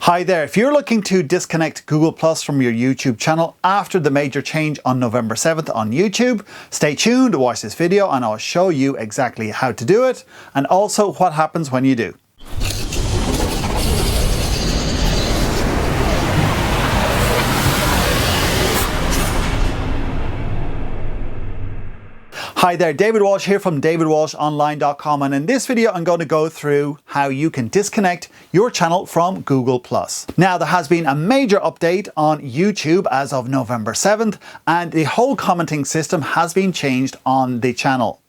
Hi there, if you're looking to disconnect Google Plus from your YouTube channel after the major change on November 7th on YouTube, stay tuned, watch this video and I'll show you exactly how to do it and also what happens when you do. Hi there, David Walsh here from davidwalshonline.com, and in this video I'm going to go through how you can disconnect your channel from Google+. Now, there has been a major update on YouTube as of November 7th and the whole commenting system has been changed on the channel.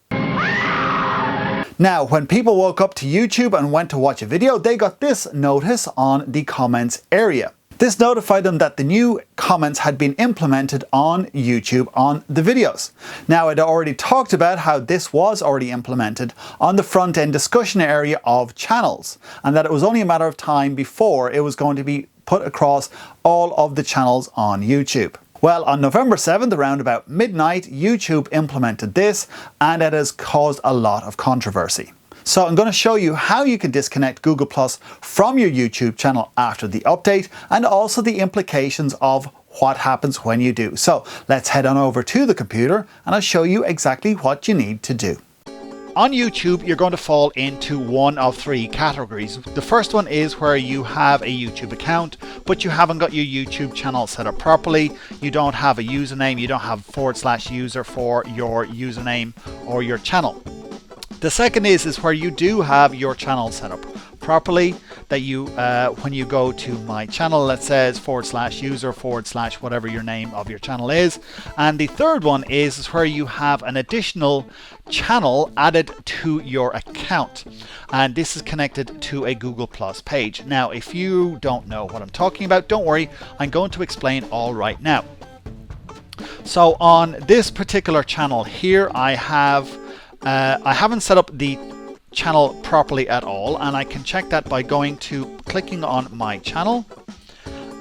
Now, when people woke up to YouTube and went to watch a video, they got this notice on the comments area. This notified them that the new comments had been implemented on YouTube on the videos. Now, I'd already talked about how this was already implemented on the front end discussion area of channels, and that it was only a matter of time before it was going to be put across all of the channels on YouTube. Well, on November 7th, around about midnight, YouTube implemented this, and it has caused a lot of controversy. So I'm going to show you how you can disconnect Google Plus from your YouTube channel after the update and also the implications of what happens when you do. So let's head on over to the computer and I'll show you exactly what you need to do. On YouTube, you're going to fall into one of three categories. The first one is where you have a YouTube account, but you haven't got your YouTube channel set up properly. You don't have a username, you don't have /user for your username or your channel. The second is where you do have your channel set up properly, that you when you go to my channel that says /user/ whatever your name of your channel is. And the third one is where you have an additional channel added to your account, and this is connected to a Google Plus page. Now, if you don't know what I'm talking about, don't worry, I'm going to explain all right now. So on this particular channel here, I haven't set up the channel properly at all, and I can check that by clicking on my channel,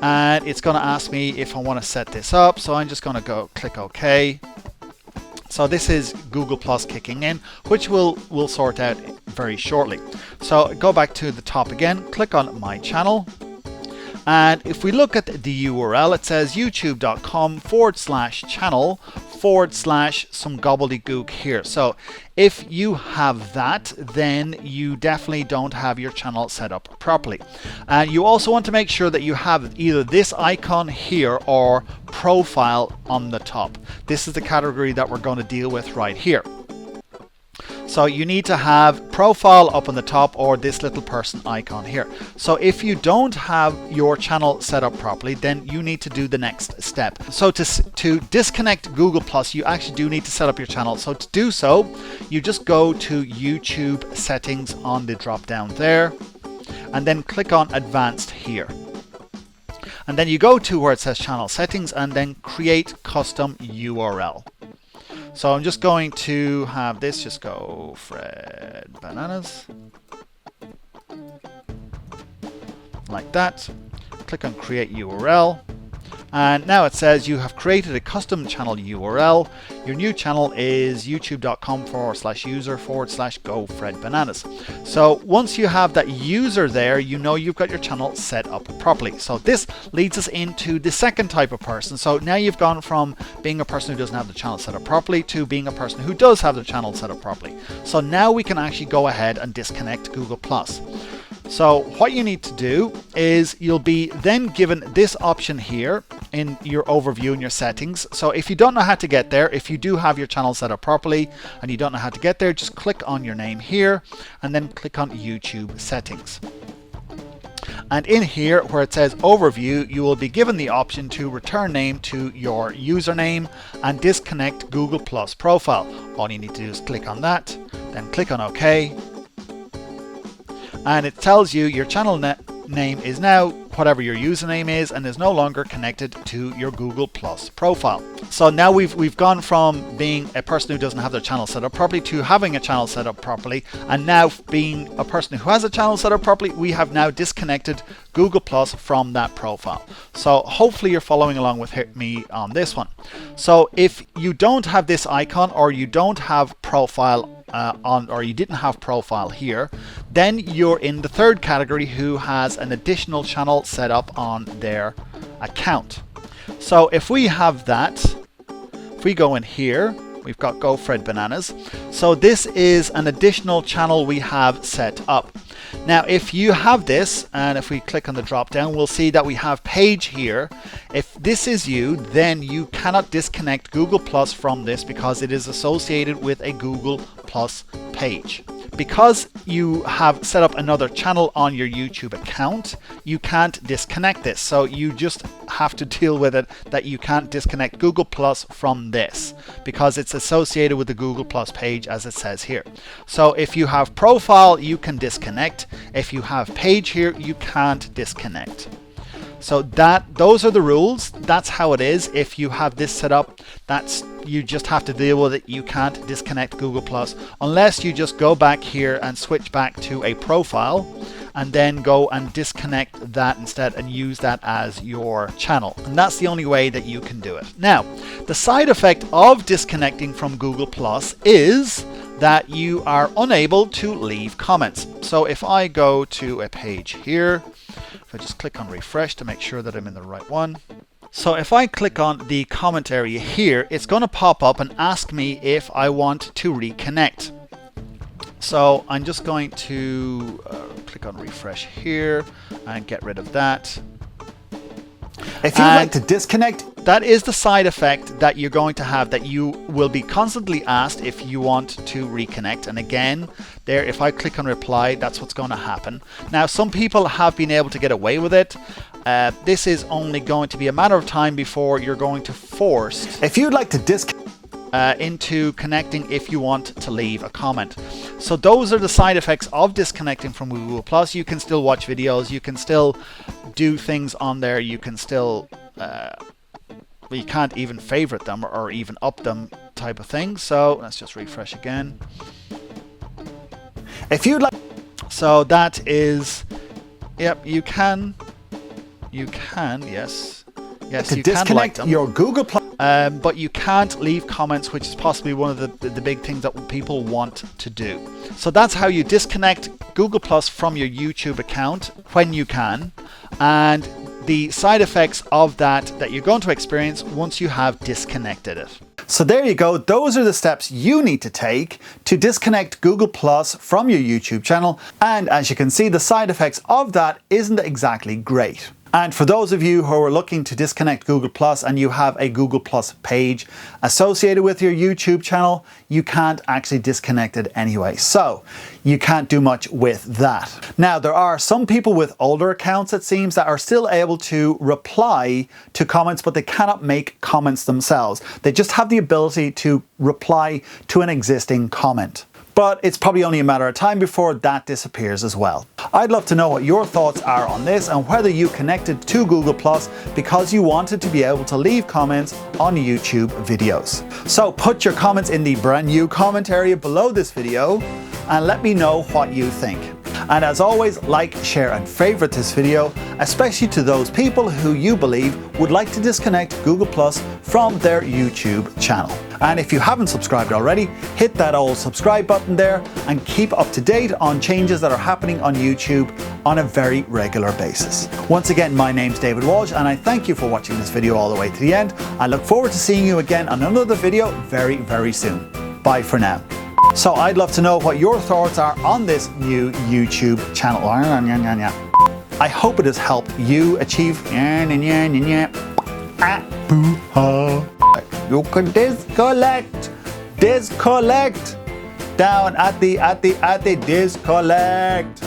and it's going to ask me if I want to set this up. So I'm just going to go click OK. So this is Google Plus kicking in, which we'll sort out very shortly. So go back to the top again, click on my channel, and if we look at the URL, it says youtube.com/channel/ some gobbledygook here. So if you have that, then you definitely don't have your channel set up properly. And you also want to make sure that you have either this icon here or profile on the top. This is the category that we're going to deal with right here. So you need to have profile up on the top or this little person icon here. So if you don't have your channel set up properly, then you need to do the next step. So to disconnect Google Plus, you actually do need to set up your channel. So to do so, you just go to YouTube settings on the drop down there, and then click on advanced here. And then you go to where it says channel settings and then create custom URL. So I'm just going to have this just go Fred Bananas, like that. Click on create URL, and now it says you have created a custom channel URL. Your new channel is youtube.com/user/go/Fred Bananas. So once you have that user there, you know you've got your channel set up properly. So this leads us into the second type of person. So now you've gone from being a person who doesn't have the channel set up properly to being a person who does have the channel set up properly. So now we can actually go ahead and disconnect Google Plus. So what you need to do is you'll be then given this option here in your overview and your settings. So if you don't know how to get there, if you do have your channel set up properly and you don't know how to get there, just click on your name here and then click on YouTube settings. And in here where it says overview, you will be given the option to return name to your username and disconnect Google Plus profile. All you need to do is click on that, then click on OK. And it tells you your channel name is now whatever your username is and is no longer connected to your Google Plus profile. So now we've gone from being a person who doesn't have their channel set up properly to having a channel set up properly, and now being a person who has a channel set up properly, we have now disconnected Google Plus from that profile. So hopefully you're following along with me on this one. So if you don't have this icon or you don't have profile or you didn't have profile here, then you're in the third category who has an additional channel set up on their account. So if we have that, if we go in here, we've got Go Fred Bananas. So this is an additional channel we have set up. Now, if you have this, and if we click on the drop down, we'll see that we have page here. If this is you, then you cannot disconnect Google Plus from this because it is associated with a Google Plus page. Because you have set up another channel on your YouTube account, you can't disconnect this. So you just have to deal with it that you can't disconnect Google Plus from this because it's associated with the Google Plus page as it says here. So if you have profile, you can disconnect. If you have page here, you can't disconnect. So those are the rules. That's how it is. If you have this set up, you just have to deal with it. You can't disconnect Google Plus unless you just go back here and switch back to a profile and then go and disconnect that instead and use that as your channel. And that's the only way that you can do it. Now, the side effect of disconnecting from Google Plus is that you are unable to leave comments. So if I go to a page here, if I just click on refresh to make sure that I'm in the right one. So if I click on the comment area here, it's going to pop up and ask me if I want to reconnect. So I'm just going to click on refresh here and get rid of that. If you'd like to disconnect, that is the side effect that you're going to have, that you will be constantly asked if you want to reconnect. And again, there, if I click on reply, that's what's going to happen. Now, some people have been able to get away with it. This is only going to be a matter of time before you're going to force. If you'd like to disconnect into connecting if you want to leave a comment. So those are the side effects of disconnecting from Google Plus. You can still watch videos, you can still do things on there, you can still you can't even favorite them or even up them type of thing. So let's just refresh again. If you'd like, so that is, yep, you can yes to you disconnect can like them. your Google Plus, but you can't leave comments, which is possibly one of the big things that people want to do. So that's how you disconnect Google Plus from your YouTube account when you can, and the side effects of that you're going to experience once you have disconnected it. So there you go. Those are the steps you need to take to disconnect Google Plus from your YouTube channel. And as you can see, the side effects of that isn't exactly great. And for those of you who are looking to disconnect Google Plus and you have a Google Plus page associated with your YouTube channel, you can't actually disconnect it anyway. So you can't do much with that. Now, there are some people with older accounts, it seems, that are still able to reply to comments, but they cannot make comments themselves. They just have the ability to reply to an existing comment. But it's probably only a matter of time before that disappears as well. I'd love to know what your thoughts are on this and whether you connected to Google Plus because you wanted to be able to leave comments on YouTube videos. So put your comments in the brand new comment area below this video and let me know what you think. And as always, like, share and favorite this video, especially to those people who you believe would like to disconnect Google Plus from their YouTube channel. And if you haven't subscribed already, hit that old subscribe button there and keep up to date on changes that are happening on YouTube on a very regular basis. Once again, my name's David Walsh and I thank you for watching this video all the way to the end. I look forward to seeing you again on another video very, very soon. Bye for now. So I'd love to know what your thoughts are on this new YouTube channel. I hope it has helped you achieve. You can disconnect down at the disconnect.